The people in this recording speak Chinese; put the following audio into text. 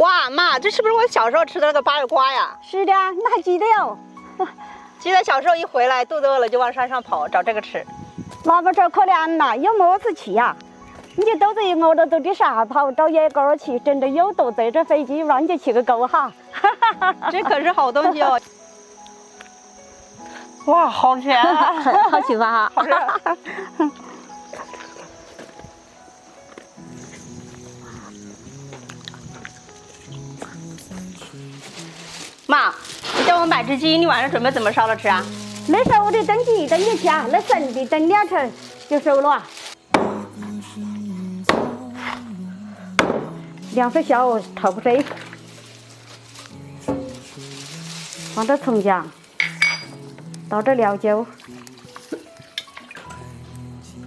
哇，妈，这是不是我小时候吃的那个八月瓜呀？是的，那还记得哟。记得小时候一回来肚子饿了就往山上跑找这个吃。那么这可怜了，有么子去呀？你肚子一饿了都得啥跑找野狗儿去，真的有肚子这飞机让你去个够哈。这可是好东西哦。哇，好甜啊！好吃吧？好吃。妈，你叫我买只鸡，你晚上准备怎么烧了吃啊？没事，我得登记去啊，那剩的等2成就熟了。凉水小，透不水，放点葱姜，倒点料酒，